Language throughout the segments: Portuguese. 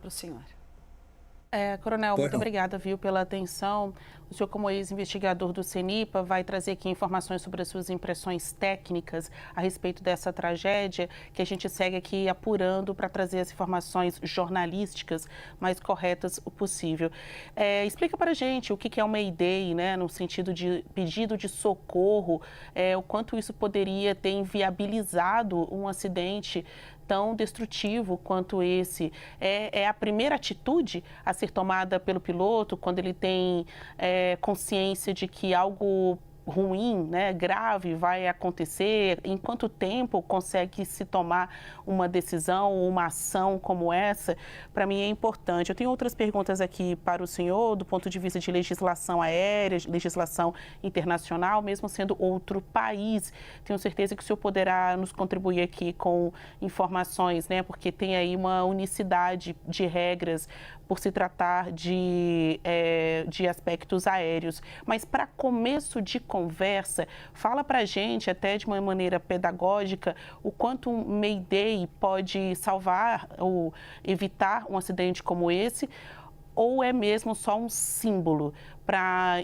para o senhor. Coronel, Pois muito não. obrigada, viu, pela atenção. O senhor, como ex-investigador do CENIPA, vai trazer aqui informações sobre as suas impressões técnicas a respeito dessa tragédia, que a gente segue aqui apurando para trazer as informações jornalísticas mais corretas o possível. Explica para a gente o que é o Mayday, né, no sentido de pedido de socorro, o quanto isso poderia ter inviabilizado um acidente tão destrutivo quanto esse. É a primeira atitude a ser tomada pelo piloto quando ele tem consciência de que algo ruim, né, grave vai acontecer? Em quanto tempo consegue se tomar uma decisão, uma ação como essa? Para mim é importante. Eu tenho outras perguntas aqui para o senhor, do ponto de vista de legislação aérea, legislação internacional, mesmo sendo outro país. Tenho certeza que o senhor poderá nos contribuir aqui com informações, né, porque tem aí uma unicidade de regras por se tratar de aspectos aéreos. Mas para começo de conversa, fala para a gente, até de uma maneira pedagógica, o quanto um Mayday pode salvar ou evitar um acidente como esse, ou é mesmo só um símbolo para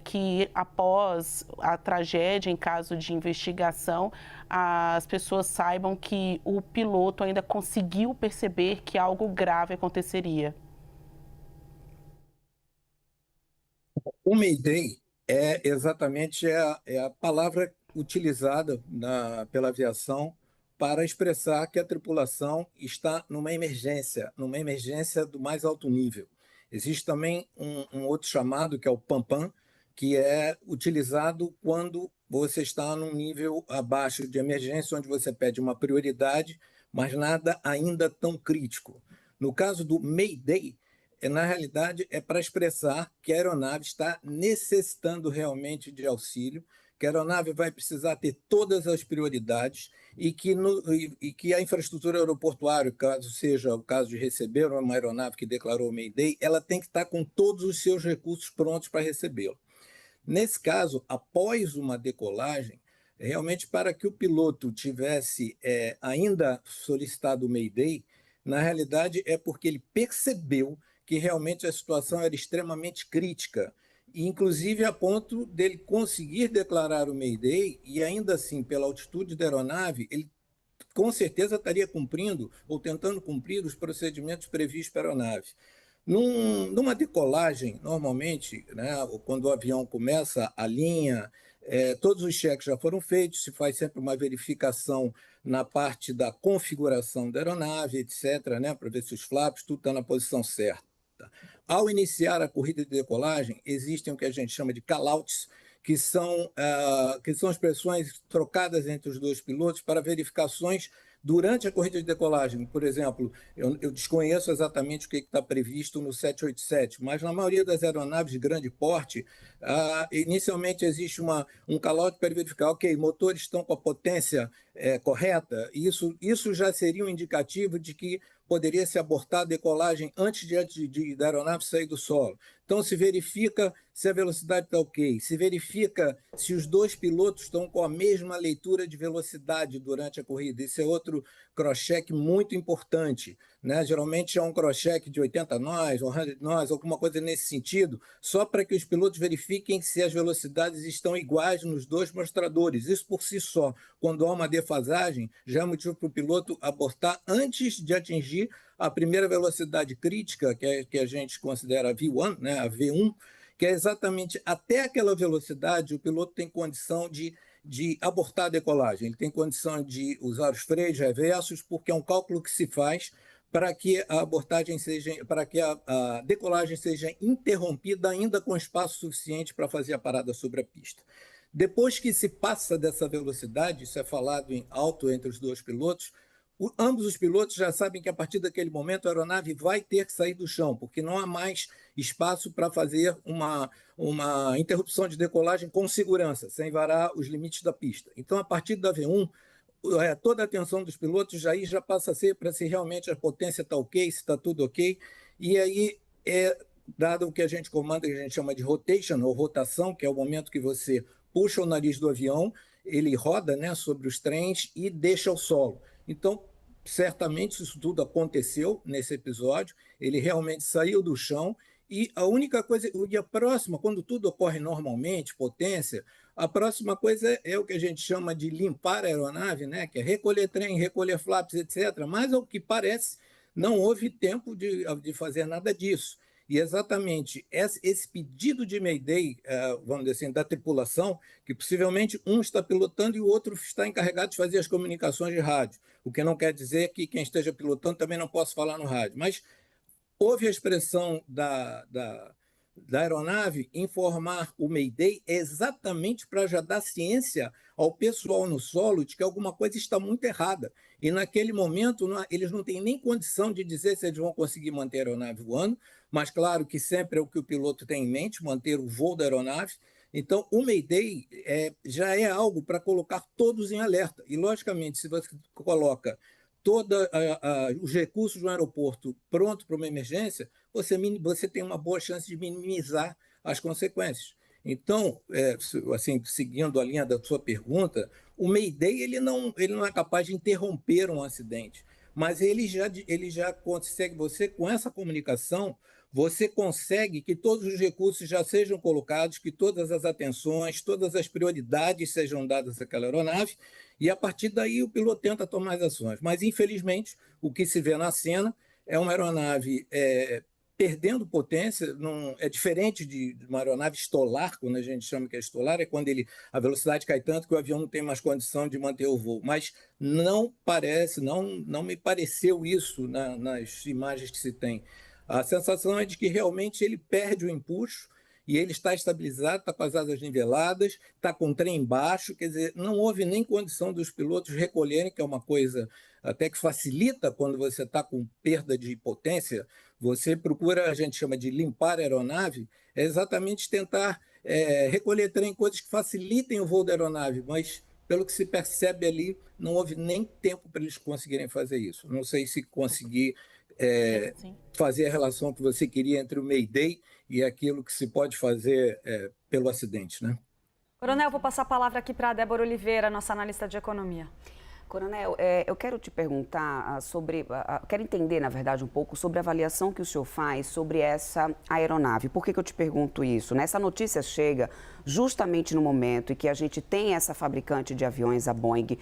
que após a tragédia, em caso de investigação, as pessoas saibam que o piloto ainda conseguiu perceber que algo grave aconteceria? O Mayday é exatamente a palavra utilizada pela aviação para expressar que a tripulação está numa emergência do mais alto nível. Existe também um outro chamado, que é o PAM-PAM, que é utilizado quando você está num nível abaixo de emergência, onde você pede uma prioridade, mas nada ainda tão crítico. No caso do Mayday, na realidade, é para expressar que a aeronave está necessitando realmente de auxílio, que a aeronave vai precisar ter todas as prioridades e que a infraestrutura aeroportuária, caso seja o caso de receber uma aeronave que declarou o Mayday, ela tem que estar com todos os seus recursos prontos para recebê-lo. Nesse caso, após uma decolagem, realmente para que o piloto tivesse ainda solicitado o Mayday, na realidade é porque ele percebeu que realmente a situação era extremamente crítica, e inclusive a ponto dele conseguir declarar o Mayday e ainda assim, pela altitude da aeronave, ele com certeza estaria cumprindo ou tentando cumprir os procedimentos previstos para a aeronave. Numa decolagem, normalmente, né, quando o avião começa a linha, todos os cheques já foram feitos, se faz sempre uma verificação na parte da configuração da aeronave, etc., né, para ver se os flaps, tudo está na posição certa. Ao iniciar a corrida de decolagem, existem o que a gente chama de callouts, que são expressões trocadas entre os dois pilotos para verificações durante a corrida de decolagem. Por exemplo, eu desconheço exatamente o que está previsto no 787, mas na maioria das aeronaves de grande porte, inicialmente existe um call-out para verificar, ok, motores estão com a potência correta. Isso já seria um indicativo de que poderia se abortar a decolagem antes da aeronave sair do solo. Então, se verifica se a velocidade está ok, se verifica se os dois pilotos estão com a mesma leitura de velocidade durante a corrida. Esse é outro cross-check muito importante, né? Geralmente é um cross-check de 80 nós, 100 nós, alguma coisa nesse sentido, só para que os pilotos verifiquem se as velocidades estão iguais nos dois mostradores. Isso por si só, quando há uma defasagem, já é motivo para o piloto abortar antes de atingir a primeira velocidade crítica, que a gente considera a V1, né, a V1, que é exatamente até aquela velocidade o piloto tem condição de abortar a decolagem, ele tem condição de usar os freios reversos, porque é um cálculo que se faz para que a abordagem seja, para que a decolagem seja interrompida ainda com espaço suficiente para fazer a parada sobre a pista. Depois que se passa dessa velocidade, isso é falado em alto entre os dois pilotos, ambos os pilotos já sabem que a partir daquele momento a aeronave vai ter que sair do chão, porque não há mais espaço para fazer uma interrupção de decolagem com segurança, sem varar os limites da pista. Então, a partir da V1, toda a atenção dos pilotos já passa a ser para se realmente a potência está ok, se está tudo ok, e aí dado o que a gente comanda, que a gente chama de rotation, ou rotação, que é o momento que você puxa o nariz do avião, ele roda, né, sobre os trens e deixa o solo. Então, certamente isso tudo aconteceu nesse episódio, ele realmente saiu do chão e a única coisa, e a próxima, quando tudo ocorre normalmente, potência, a próxima coisa é o que a gente chama de limpar a aeronave, né? Que é recolher trem, recolher flaps, etc. Mas, ao que parece, não houve tempo de fazer nada disso. E exatamente esse pedido de Mayday, vamos dizer assim, da tripulação, que possivelmente um está pilotando e o outro está encarregado de fazer as comunicações de rádio, o que não quer dizer que quem esteja pilotando também não possa falar no rádio. Mas houve a expressão da aeronave informar o Mayday exatamente para já dar ciência ao pessoal no solo de que alguma coisa está muito errada. E naquele momento eles não têm nem condição de dizer se eles vão conseguir manter a aeronave voando, mas claro que sempre é o que o piloto tem em mente, manter o voo da aeronave. Então, o Mayday já é algo para colocar todos em alerta. E, logicamente, se você coloca todos os recursos do aeroporto pronto para uma emergência, você tem uma boa chance de minimizar as consequências. Então, assim, seguindo a linha da sua pergunta, o Mayday ele não é capaz de interromper um acidente, mas ele já consegue, você com essa comunicação, você consegue que todos os recursos já sejam colocados, que todas as atenções, todas as prioridades sejam dadas àquela aeronave, e a partir daí o piloto tenta tomar as ações. Mas, infelizmente, o que se vê na cena é uma aeronave perdendo potência, é diferente de uma aeronave estolar, quando a gente chama que é estolar, é quando a velocidade cai tanto que o avião não tem mais condição de manter o voo. Mas não parece, não me pareceu isso nas imagens que se tem. A sensação é de que realmente ele perde o empuxo e ele está estabilizado, está com as asas niveladas, está com o trem baixo, quer dizer, não houve nem condição dos pilotos recolherem, que é uma coisa até que facilita quando você está com perda de potência, você procura, a gente chama de limpar a aeronave, é exatamente tentar recolher trem, coisas que facilitem o voo da aeronave, mas pelo que se percebe ali, não houve nem tempo para eles conseguirem fazer isso. Não sei se conseguir fazer a relação que você queria entre o Mayday e aquilo que se pode fazer pelo acidente, né? Coronel, vou passar a palavra aqui para a Débora Oliveira, nossa analista de economia. Coronel, eu quero te perguntar quero entender, na verdade, um pouco sobre a avaliação que o senhor faz sobre essa aeronave. Por que eu te pergunto isso? Essa notícia chega justamente no momento em que a gente tem essa fabricante de aviões, a Boeing,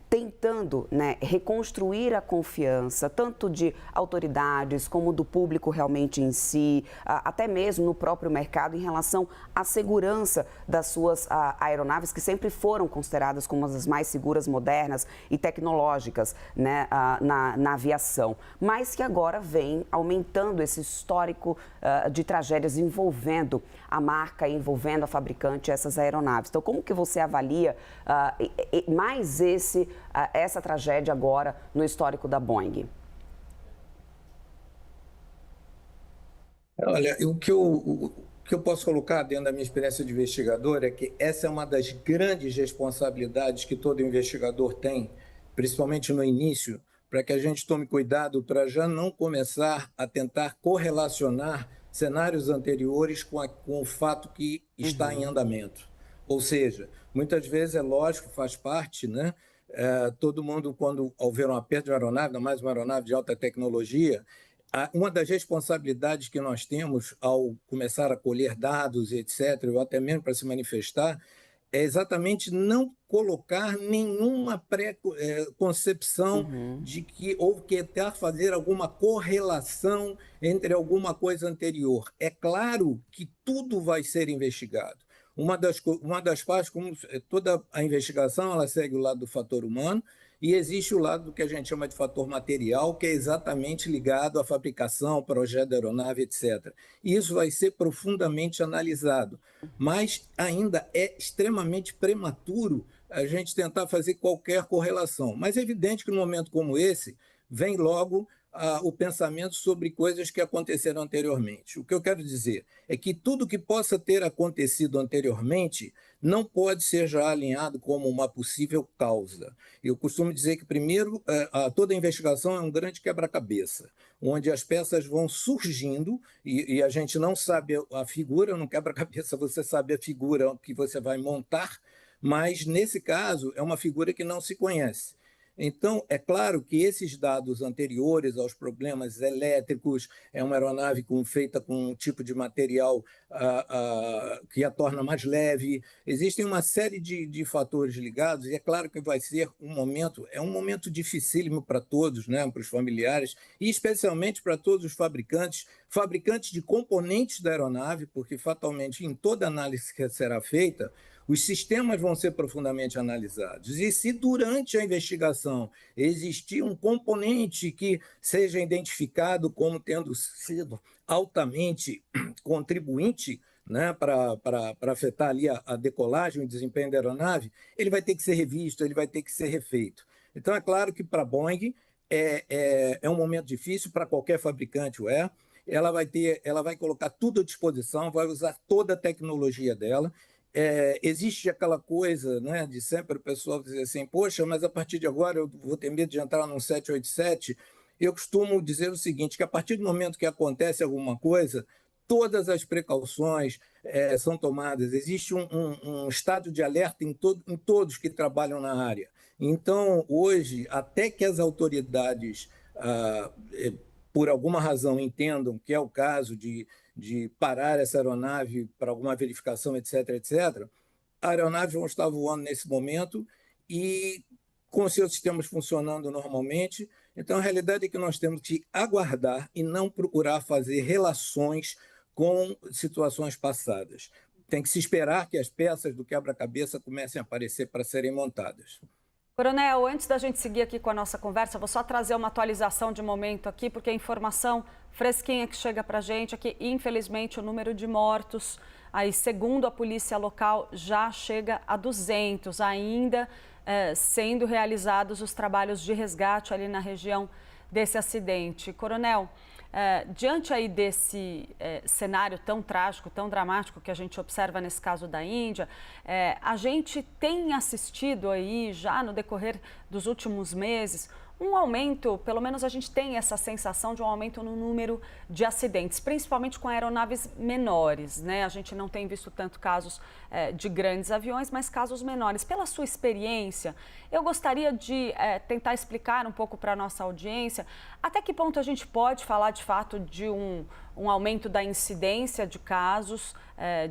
tentando, né, reconstruir a confiança, tanto de autoridades como do público realmente em si, até mesmo no próprio mercado, em relação à segurança das suas aeronaves, que sempre foram consideradas como as mais seguras, modernas e tecnológicas, né, na aviação, mas que agora vem aumentando esse histórico de tragédias envolvendo a marca, envolvendo a fabricante, essas aeronaves. Então, como que você avalia mais essa tragédia agora no histórico da Boeing? Olha, o que eu posso colocar dentro da minha experiência de investigador é que essa é uma das grandes responsabilidades que todo investigador tem, principalmente no início, para que a gente tome cuidado para já não começar a tentar correlacionar cenários anteriores com o fato que está em andamento. Ou seja, muitas vezes é lógico, faz parte, né? Todo mundo, quando houver uma perda de uma aeronave, ainda mais uma aeronave de alta tecnologia, uma das responsabilidades que nós temos ao começar a colher dados, etc., ou até mesmo para se manifestar, é exatamente não colocar nenhuma pré-concepção de que houve que tentar fazer alguma correlação entre alguma coisa anterior. É claro que tudo vai ser investigado. Uma das partes, como toda a investigação, ela segue o lado do fator humano e existe o lado do que a gente chama de fator material, que é exatamente ligado à fabricação, projeto da aeronave, etc. E isso vai ser profundamente analisado, mas ainda é extremamente prematuro a gente tentar fazer qualquer correlação. Mas é evidente que num momento como esse, vem logo o pensamento sobre coisas que aconteceram anteriormente. O que eu quero dizer é que tudo que possa ter acontecido anteriormente não pode ser já alinhado como uma possível causa. Eu costumo dizer que, primeiro, toda investigação é um grande quebra-cabeça, onde as peças vão surgindo e a gente não sabe a figura, no quebra-cabeça você sabe a figura que você vai montar, mas, nesse caso, é uma figura que não se conhece. Então, é claro que esses dados anteriores aos problemas elétricos, é uma aeronave feita com um tipo de material que a torna mais leve, existem uma série de fatores ligados, e é claro que vai ser um momento dificílimo para todos, né, para os familiares, e especialmente para todos os fabricantes de componentes da aeronave, porque fatalmente em toda análise que será feita, os sistemas vão ser profundamente analisados. E se durante a investigação existir um componente que seja identificado como tendo sido altamente contribuinte, né, para afetar ali a decolagem, o desempenho da aeronave, ele vai ter que ser revisto, ele vai ter que ser refeito. Então, é claro que para a Boeing é um momento difícil, para qualquer fabricante o é. Ela vai colocar tudo à disposição, vai usar toda a tecnologia dela. Existe aquela coisa, né, de sempre o pessoal dizer assim, poxa, mas a partir de agora eu vou ter medo de entrar num 787. Eu costumo dizer o seguinte, que a partir do momento que acontece alguma coisa, todas as precauções são tomadas, existe um estado de alerta em todos que trabalham na área. Então, hoje, até que as autoridades, por alguma razão, entendam que é o caso de parar essa aeronave para alguma verificação, etc., etc., a aeronave vão estar voando nesse momento e com seus sistemas funcionando normalmente. Então, a realidade é que nós temos que aguardar e não procurar fazer relações com situações passadas. Tem que se esperar que as peças do quebra-cabeça comecem a aparecer para serem montadas. Coronel, antes da gente seguir aqui com a nossa conversa, vou só trazer uma atualização de momento aqui, porque a informação fresquinha que chega para a gente é que, infelizmente, o número de mortos, aí, segundo a polícia local, já chega a 200, ainda sendo realizados os trabalhos de resgate ali na região desse acidente. Coronel, diante aí desse cenário tão trágico, tão dramático que a gente observa nesse caso da Índia, a gente tem assistido aí já no decorrer dos últimos meses um aumento, pelo menos a gente tem essa sensação de um aumento no número de acidentes, principalmente com aeronaves menores, né? A gente não tem visto tanto casos de grandes aviões, mas casos menores. Pela sua experiência, eu gostaria de tentar explicar um pouco para a nossa audiência até que ponto a gente pode falar de fato de um aumento da incidência de casos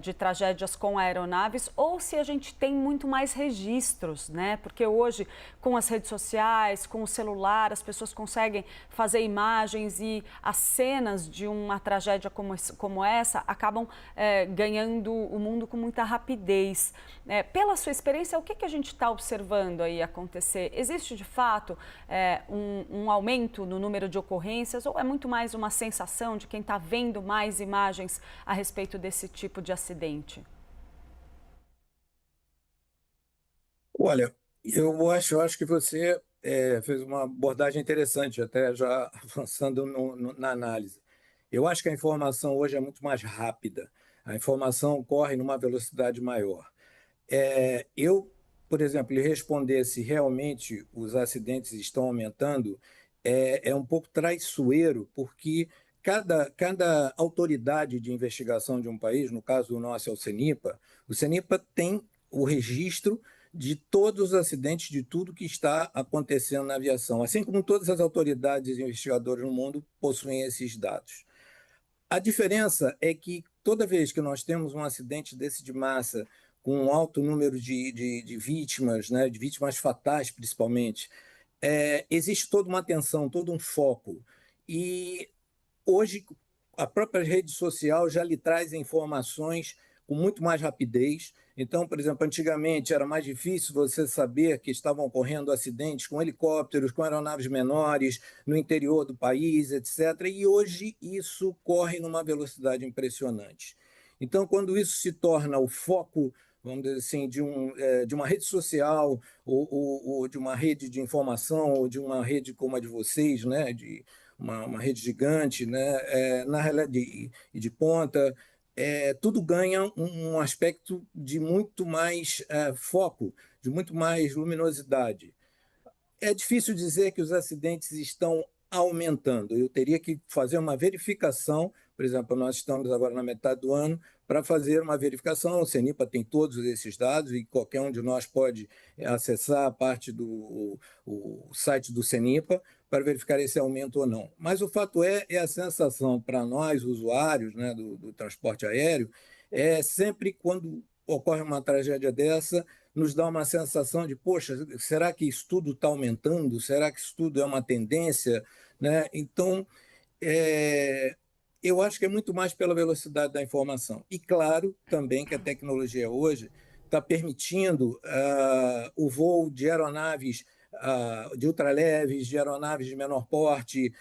de tragédias com aeronaves, ou se a gente tem muito mais registros, né? Porque hoje, com as redes sociais, com o celular, as pessoas conseguem fazer imagens e as cenas de uma tragédia como essa acabam ganhando o mundo com muita rapidez. Pela sua experiência, o que a gente está observando aí acontecer? Existe, de fato, um aumento no número de ocorrências, ou é muito mais uma sensação de quem está vendo mais imagens a respeito desse tipo de acidente? Olha, eu acho que você fez uma abordagem interessante, até já avançando na análise. Eu acho que a informação hoje é muito mais rápida, a informação corre numa velocidade maior. Eu, por exemplo, lhe responder se realmente os acidentes estão aumentando é um pouco traiçoeiro, porque cada autoridade de investigação de um país, no caso do nosso é o CENIPA tem o registro de todos os acidentes, de tudo que está acontecendo na aviação, assim como todas as autoridades investigadoras no mundo possuem esses dados. A diferença é que toda vez que nós temos um acidente desse de massa, com um alto número de vítimas, né, de vítimas fatais principalmente, existe toda uma atenção, todo um foco. E hoje a própria rede social já lhe traz informações com muito mais rapidez. Então, por exemplo, antigamente era mais difícil você saber que estavam ocorrendo acidentes com helicópteros, com aeronaves menores, no interior do país, etc. E hoje isso corre numa velocidade impressionante. Então, quando isso se torna o foco, vamos dizer assim, de uma rede social, ou de uma rede de informação, ou de uma rede como a de vocês, né, de uma rede gigante, né, na realidade, de ponta, tudo ganha um aspecto de muito mais foco, de muito mais luminosidade. É difícil dizer que os acidentes estão aumentando. Eu teria que fazer uma verificação, por exemplo, nós estamos agora na metade do ano, para fazer uma verificação, o CENIPA tem todos esses dados e qualquer um de nós pode acessar a parte do o site do CENIPA para verificar esse aumento ou não. Mas o fato é a sensação para nós, usuários, né, do transporte aéreo, é sempre quando ocorre uma tragédia dessa, nos dá uma sensação de, poxa, será que isso tudo está aumentando? Será que isso tudo é uma tendência? Né? Então, eu acho que é muito mais pela velocidade da informação. E claro, também que a tecnologia hoje está permitindo o voo de aeronaves de ultraleves, de aeronaves de menor porte.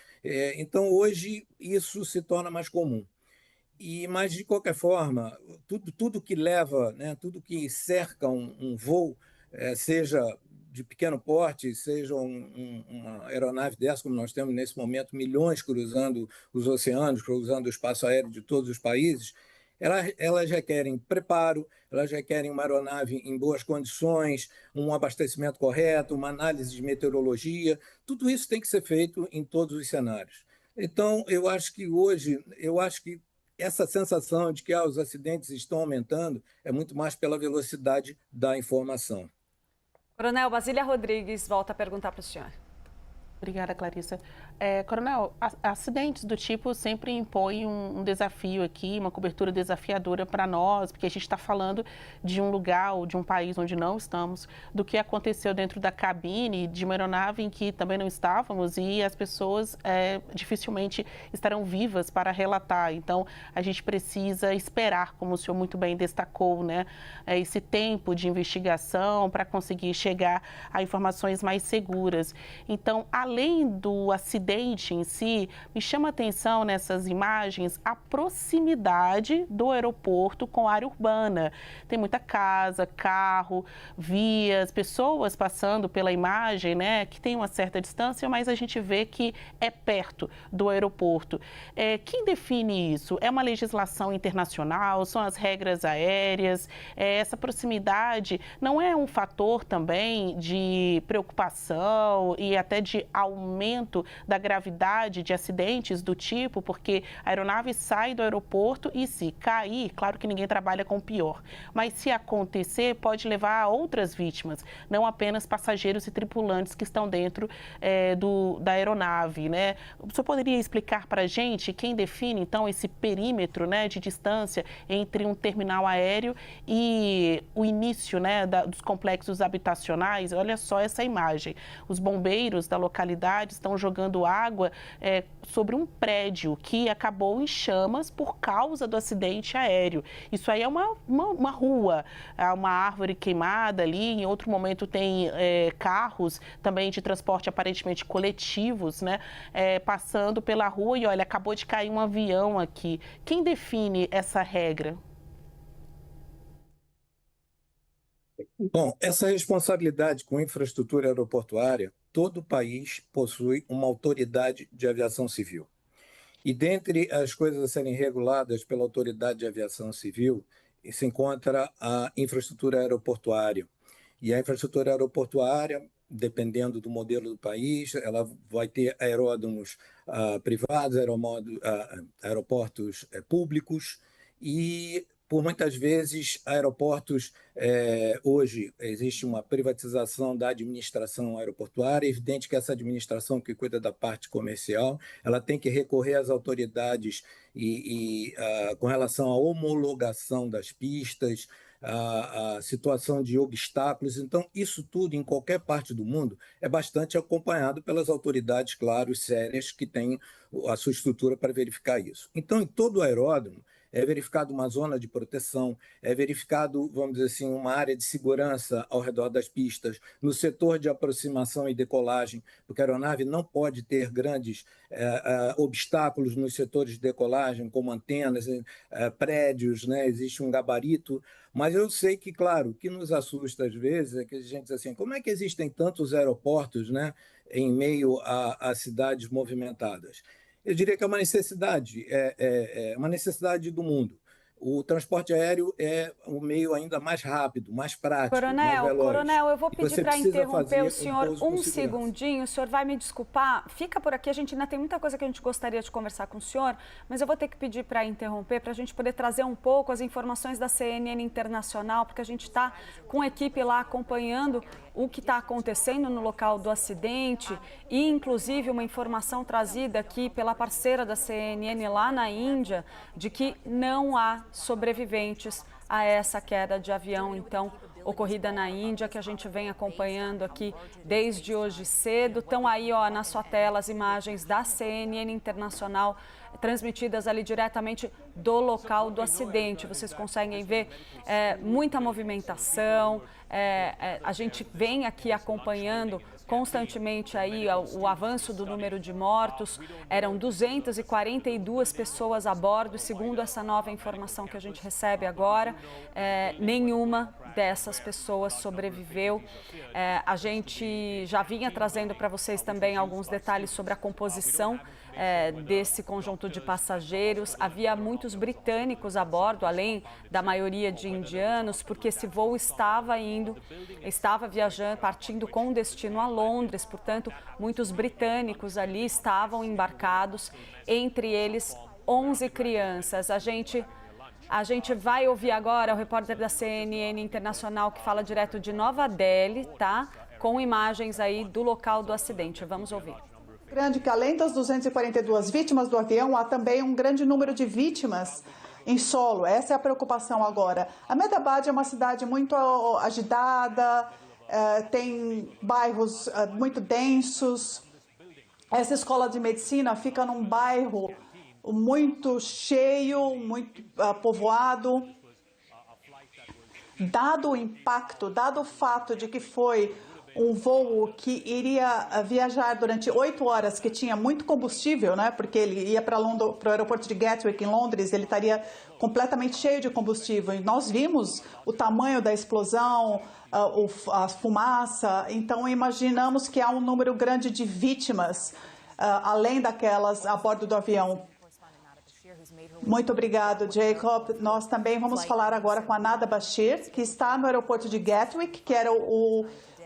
Então, hoje, isso se torna mais comum. Mas, de qualquer forma, tudo que leva, né, tudo que cerca um voo, seja de pequeno porte, seja uma aeronave dessa, como nós temos nesse momento, milhões cruzando os oceanos, cruzando o espaço aéreo de todos os países, elas requerem preparo, elas requerem uma aeronave em boas condições, um abastecimento correto, uma análise de meteorologia, tudo isso tem que ser feito em todos os cenários. Então, eu acho que essa sensação de que os acidentes estão aumentando é muito mais pela velocidade da informação. Coronel, Basília Rodrigues volta a perguntar para o senhor. Obrigada, Clarissa. Coronel, acidentes do tipo sempre impõem um desafio aqui, uma cobertura desafiadora para nós, porque a gente está falando de um lugar ou de um país onde não estamos, do que aconteceu dentro da cabine de uma aeronave em que também não estávamos e as pessoas dificilmente estarão vivas para relatar. Então, a gente precisa esperar, como o senhor muito bem destacou, né, esse tempo de investigação para conseguir chegar a informações mais seguras. Então, além do acidente em si, me chama a atenção nessas imagens a proximidade do aeroporto com a área urbana. Tem muita casa, carro, vias, pessoas passando pela imagem, né, que tem uma certa distância, mas a gente vê que é perto do aeroporto. Quem define isso? É uma legislação internacional? São as regras aéreas? Essa proximidade não é um fator também de preocupação e até de aumento da gravidade de acidentes do tipo, porque a aeronave sai do aeroporto e se cair, claro que ninguém trabalha com o pior, mas se acontecer pode levar a outras vítimas, não apenas passageiros e tripulantes que estão dentro da aeronave, né? O senhor poderia explicar para a gente quem define então esse perímetro, né, de distância entre um terminal aéreo e o início, né, dos complexos habitacionais? Olha só essa imagem, os bombeiros da localidade estão jogando água sobre um prédio que acabou em chamas por causa do acidente aéreo. Isso aí é uma rua, uma árvore queimada ali, em outro momento tem carros também de transporte aparentemente coletivos, né, passando pela rua e olha, acabou de cair um avião aqui. Quem define essa regra? Bom, essa responsabilidade com infraestrutura aeroportuária, todo país possui uma autoridade de aviação civil. E dentre as coisas a serem reguladas pela autoridade de aviação civil, se encontra a infraestrutura aeroportuária. E a infraestrutura aeroportuária, dependendo do modelo do país, ela vai ter aeródromos privados, aeroportos públicos e, por muitas vezes, aeroportos, hoje existe uma privatização da administração aeroportuária, é evidente que essa administração que cuida da parte comercial, ela tem que recorrer às autoridades com relação à homologação das pistas, a situação de obstáculos. Então, isso tudo, em qualquer parte do mundo, é bastante acompanhado pelas autoridades, claro, sérias, que têm a sua estrutura para verificar isso. Então, em todo aeródromo, é verificado uma zona de proteção, é verificado, vamos dizer assim, uma área de segurança ao redor das pistas, no setor de aproximação e decolagem, porque a aeronave não pode ter grandes obstáculos nos setores de decolagem, como antenas, prédios, né? Existe um gabarito, mas eu sei que, claro, o que nos assusta às vezes é que a gente diz assim, como é que existem tantos aeroportos, né, em meio a cidades movimentadas? Eu diria que é uma necessidade do mundo. o transporte aéreo é um meio ainda mais rápido, mais prático, mais veloz. Coronel, eu vou E pedir você para precisa interromper fazer o senhor pouso com um segurança. segundinho. O senhor vai me desculpar. Fica por aqui, a gente ainda tem muita coisa que a gente gostaria de conversar com o senhor, mas eu vou ter que pedir para interromper para a gente poder trazer um pouco as informações da CNN Internacional, porque a gente está com a equipe lá acompanhando o que está acontecendo no local do acidente e, inclusive, uma informação trazida aqui pela parceira da CNN lá na Índia de que não há sobreviventes a essa queda de avião, então, ocorrida na Índia, que a gente vem acompanhando aqui desde hoje cedo. Estão aí, ó, na sua tela as imagens da CNN Internacional, transmitidas ali diretamente do local do acidente. Vocês conseguem ver muita movimentação. A gente vem aqui acompanhando constantemente aí o avanço do número de mortos. Eram 242 pessoas a bordo, segundo essa nova informação que a gente recebe agora, nenhuma dessas pessoas sobreviveu. A gente já vinha trazendo para vocês também alguns detalhes sobre a composição desse conjunto de passageiros. Havia muitos britânicos a bordo, além da maioria de indianos, porque esse voo estava viajando, partindo com destino a Londres, portanto, muitos britânicos ali estavam embarcados, entre eles 11 crianças. A gente vai ouvir agora o repórter da CNN Internacional que fala direto de Nova Delhi, tá? Com imagens aí do local do acidente. Vamos ouvir. Grande que além das 242 vítimas do avião, há também um grande número de vítimas em solo. Essa é a preocupação agora. Ahmedabad é uma cidade muito agitada, tem bairros muito densos. Essa escola de medicina fica num bairro muito cheio, muito povoado. Dado o impacto, dado o fato de que foi um voo que iria viajar durante 8 horas, que tinha muito combustível, né? Porque ele ia para o aeroporto de Gatwick, em Londres, ele estaria completamente cheio de combustível. E nós vimos o tamanho da explosão, a fumaça, então imaginamos que há um número grande de vítimas, além daquelas a bordo do avião. Muito obrigado, Jacob. Nós também vamos falar agora com a Nada Bashir, que está no aeroporto de Gatwick, que era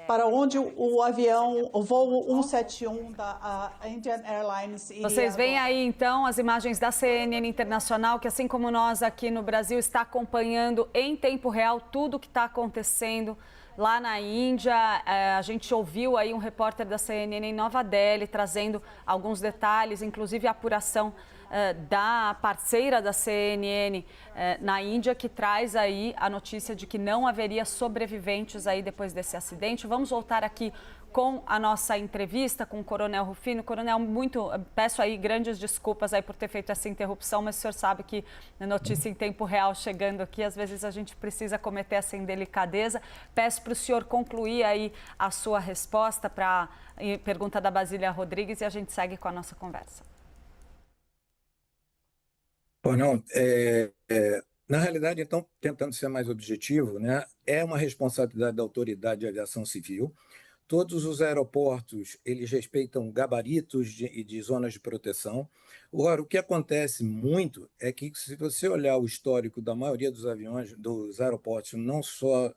para onde o avião, o voo 171 da Indian Airlines iria. Vocês veem aí, então, as imagens da CNN Internacional, que assim como nós aqui no Brasil, está acompanhando em tempo real tudo o que está acontecendo lá na Índia. A gente ouviu aí um repórter da CNN em Nova Delhi trazendo alguns detalhes, inclusive a apuração da parceira da CNN na Índia, que traz aí a notícia de que não haveria sobreviventes aí depois desse acidente. Vamos voltar aqui com a nossa entrevista com o Coronel Rufino. Coronel, peço aí grandes desculpas aí por ter feito essa interrupção, mas o senhor sabe que a notícia em tempo real chegando aqui, às vezes a gente precisa cometer essa indelicadeza. Peço para o senhor concluir aí a sua resposta para a pergunta da Basília Rodrigues e a gente segue com a nossa conversa. Bom, não, na realidade, então, tentando ser mais objetivo, né, é uma responsabilidade da Autoridade de Aviação Civil. Todos os aeroportos, eles respeitam gabaritos de zonas de proteção. Agora, o que acontece muito é que, se você olhar o histórico da maioria dos aviões, dos aeroportos, não só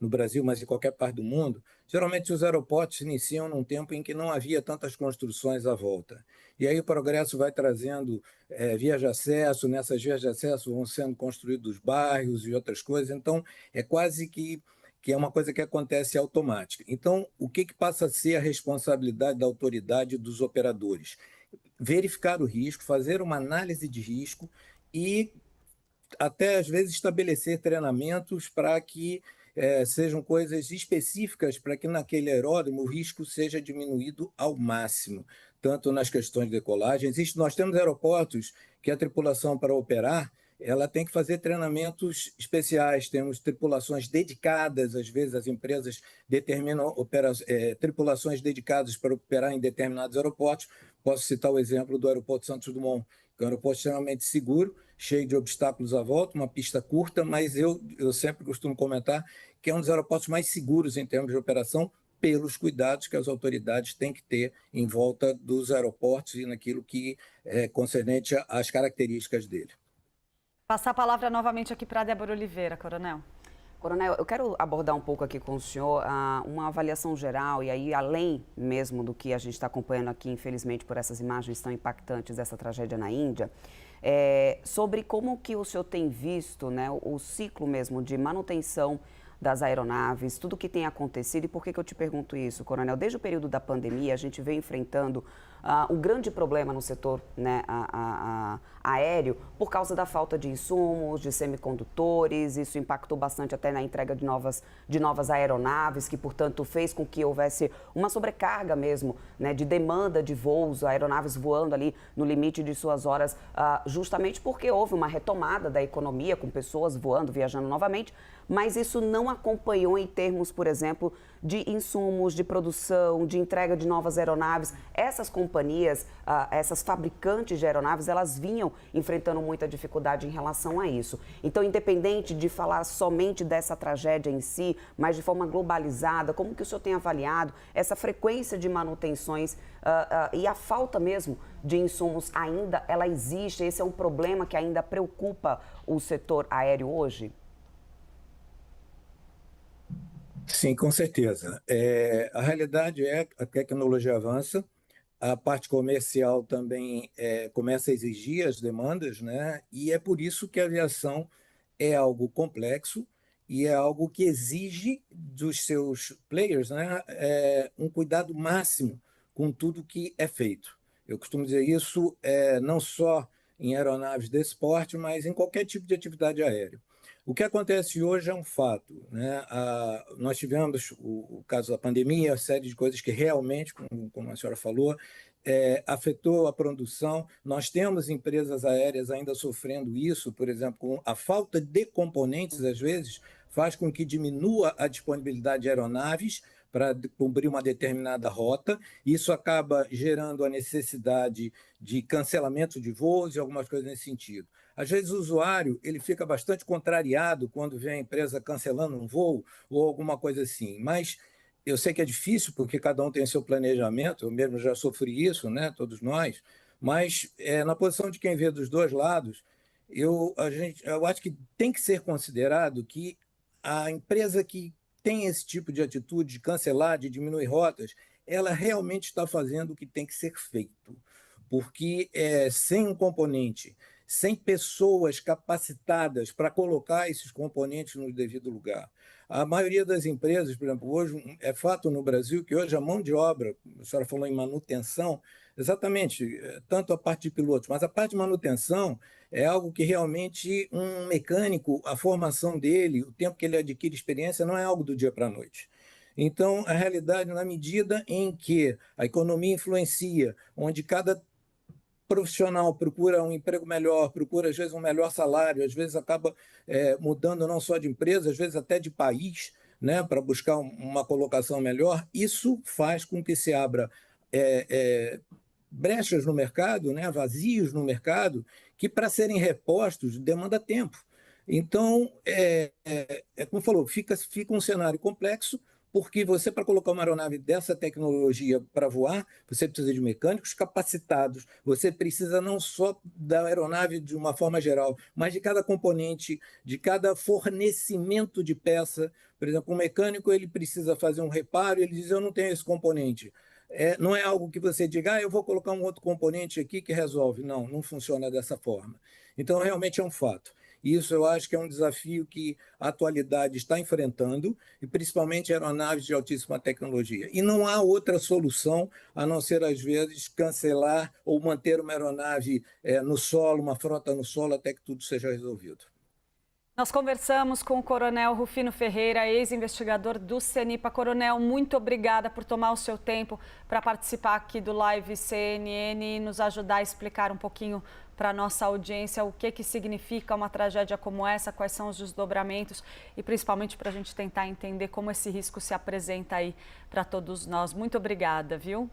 no Brasil, mas em qualquer parte do mundo, geralmente os aeroportos se iniciam num tempo em que não havia tantas construções à volta. E aí o progresso vai trazendo vias de acesso, nessas vias de acesso vão sendo construídos bairros e outras coisas, então é quase que é uma coisa que acontece automática. Então, o que passa a ser a responsabilidade da autoridade e dos operadores? Verificar o risco, fazer uma análise de risco e até, às vezes, estabelecer treinamentos para que sejam coisas específicas para que naquele aeródromo o risco seja diminuído ao máximo, tanto nas questões de decolagem. Nós temos aeroportos que a tripulação, para operar, ela tem que fazer treinamentos especiais, temos tripulações dedicadas, às vezes as empresas determinam tripulações dedicadas para operar em determinados aeroportos. Posso citar o exemplo do aeroporto Santos Dumont, que é um aeroporto extremamente seguro, cheio de obstáculos à volta, uma pista curta, mas eu sempre costumo comentar que é um dos aeroportos mais seguros em termos de operação, pelos cuidados que as autoridades têm que ter em volta dos aeroportos e naquilo que é concernente às características dele. Passar a palavra novamente aqui para a Débora Oliveira, Coronel. Coronel, eu quero abordar um pouco aqui com o senhor uma avaliação geral, e aí além mesmo do que a gente está acompanhando aqui, infelizmente, por essas imagens tão impactantes dessa tragédia na Índia, sobre como que o senhor tem visto, né, o ciclo mesmo de manutenção das aeronaves, tudo que tem acontecido. E por que eu te pergunto isso, Coronel? Desde o período da pandemia, a gente vem enfrentando um grande problema no setor, né, aéreo, por causa da falta de insumos, de semicondutores. Isso impactou bastante até na entrega de novas aeronaves, que, portanto, fez com que houvesse uma sobrecarga mesmo, né, de demanda de voos, aeronaves voando ali no limite de suas horas, justamente porque houve uma retomada da economia, com pessoas voando, viajando novamente, mas isso não acompanhou em termos, por exemplo, de insumos, de produção, de entrega de novas aeronaves. Essas companhias, essas fabricantes de aeronaves, elas vinham enfrentando muita dificuldade em relação a isso. Então, independente de falar somente dessa tragédia em si, mas de forma globalizada, como que o senhor tem avaliado essa frequência de manutenções e a falta mesmo de insumos ainda, ela existe? Esse é um problema que ainda preocupa o setor aéreo hoje? Sim, com certeza. A realidade é que a tecnologia avança, a parte comercial também começa a exigir as demandas, né? E é por isso que a aviação é algo complexo e é algo que exige dos seus players, né, um cuidado máximo com tudo que é feito. Eu costumo dizer isso não só em aeronaves desse porte, mas em qualquer tipo de atividade aérea. O que acontece hoje é um fato, né? Nós tivemos o caso da pandemia, a série de coisas que realmente, como a senhora falou, afetou a produção. Nós temos empresas aéreas ainda sofrendo isso, por exemplo, com a falta de componentes, às vezes, faz com que diminua a disponibilidade de aeronaves para cumprir uma determinada rota. Isso acaba gerando a necessidade de cancelamento de voos e algumas coisas nesse sentido. Às vezes o usuário ele fica bastante contrariado quando vê a empresa cancelando um voo ou alguma coisa assim, mas eu sei que é difícil porque cada um tem seu planejamento, eu mesmo já sofri isso, né, todos nós, mas na posição de quem vê dos dois lados, eu acho que tem que ser considerado que a empresa que tem esse tipo de atitude de cancelar, de diminuir rotas, ela realmente está fazendo o que tem que ser feito, porque sem um componente, sem pessoas capacitadas para colocar esses componentes no devido lugar. A maioria das empresas, por exemplo, hoje, é fato no Brasil que hoje a mão de obra, a senhora falou em manutenção, exatamente, tanto a parte de pilotos, mas a parte de manutenção é algo que realmente um mecânico, a formação dele, o tempo que ele adquire experiência, não é algo do dia para a noite. Então, a realidade, na medida em que a economia influencia, onde cada profissional procura um emprego melhor, procura às vezes um melhor salário, às vezes acaba mudando não só de empresa, às vezes até de país, né, para buscar uma colocação melhor, isso faz com que se abra brechas no mercado, né, vazios no mercado, que para serem repostos demanda tempo. Então, como falou, fica um cenário complexo, porque você, para colocar uma aeronave dessa tecnologia para voar, você precisa de mecânicos capacitados, você precisa não só da aeronave de uma forma geral, mas de cada componente, de cada fornecimento de peça. Por exemplo, um mecânico ele precisa fazer um reparo, ele diz, eu não tenho esse componente. Não é algo que você diga, eu vou colocar um outro componente aqui que resolve. Não, não funciona dessa forma. Então, realmente é um fato. Isso eu acho que é um desafio que a atualidade está enfrentando, e principalmente aeronaves de altíssima tecnologia. E não há outra solução a não ser, às vezes, cancelar ou manter uma aeronave no solo, uma frota no solo, até que tudo seja resolvido. Nós conversamos com o Coronel Rufino Ferreira, ex-investigador do CENIPA. Coronel, muito obrigada por tomar o seu tempo para participar aqui do Live CNN e nos ajudar a explicar um pouquinho para a nossa audiência o que significa uma tragédia como essa, quais são os desdobramentos e principalmente para a gente tentar entender como esse risco se apresenta aí para todos nós. Muito obrigada, viu?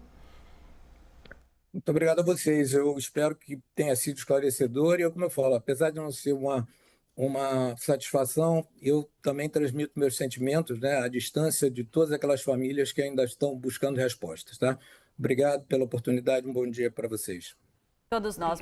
Muito obrigado a vocês. Eu espero que tenha sido esclarecedor e, como eu falo, apesar de não ser uma satisfação, eu também transmito meus sentimentos, né, à distância de todas aquelas famílias que ainda estão buscando respostas, tá? Obrigado pela oportunidade, um bom dia para vocês. Todos nós.